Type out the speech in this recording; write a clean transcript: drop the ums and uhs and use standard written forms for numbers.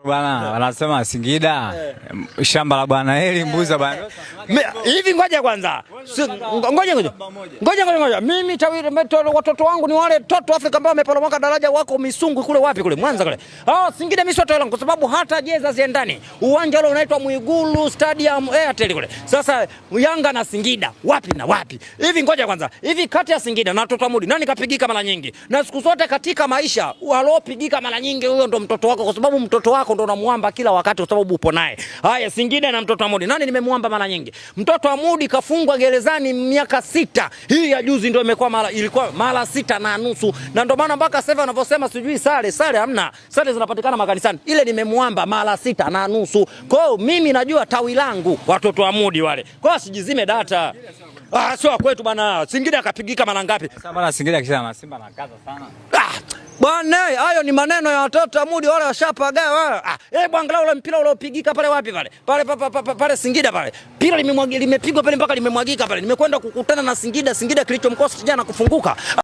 Bwana wanasema Singida shamba la Bwana Heli mbuza bwana. Hivi ngoja kwanza. Ngoja. Mimi Tawile watoto wangu ni wale watoto Afrika ambao wameporomoka daraja wako Misungu kule wapi kule Mwanza kule. Singida mimi sio Tawile kwa sababu hata jeza ziendani. Uwanja ule unaitwa Mwigulu Stadium Airtel kule. Sasa Yanga na Singida wapi na wapi? Hivi ngoja kwanza. Hivi kati ya Singida na Mtoto Amudi nani kapigika mara nyingi? Na siku zote katika maisha walopigika mara nyingi huyo ndo mtoto wako kwa sababu mtoto wako ndo unamuamba kila wakati kwa sababu upo naye. Haya Singida na Mtoto Amudi nani nimemuamba mara nyingi? Mtoto Amudi kafungwa gerezani miaka 6. Hii ya juzi ndio ilikuwa mara 6.5 na ndio maana mpaka sasa wanavyosema sijui sare hamna. Sare zinapatikana makanisani. Ile nimemuamba mara 6.5. Kwa hiyo mimi najua tawi langu watoto Amudi wale. Kwa hiyo sijizime data. Sio kwetu bwana. Singida akapigika mara ngapi? Sasa bwana Singida kisha na Simba na kaza sana. Bwana hayo ni maneno ya watoto Amudi wale washapagawa. Bwana ule mpira ule upigika pale wapi pale? Pale Singida pale. Mpira limepigwa pale mpaka limemwagika pale. Nimekwenda kukutana na Singida kilichomkosa jana kufunguka.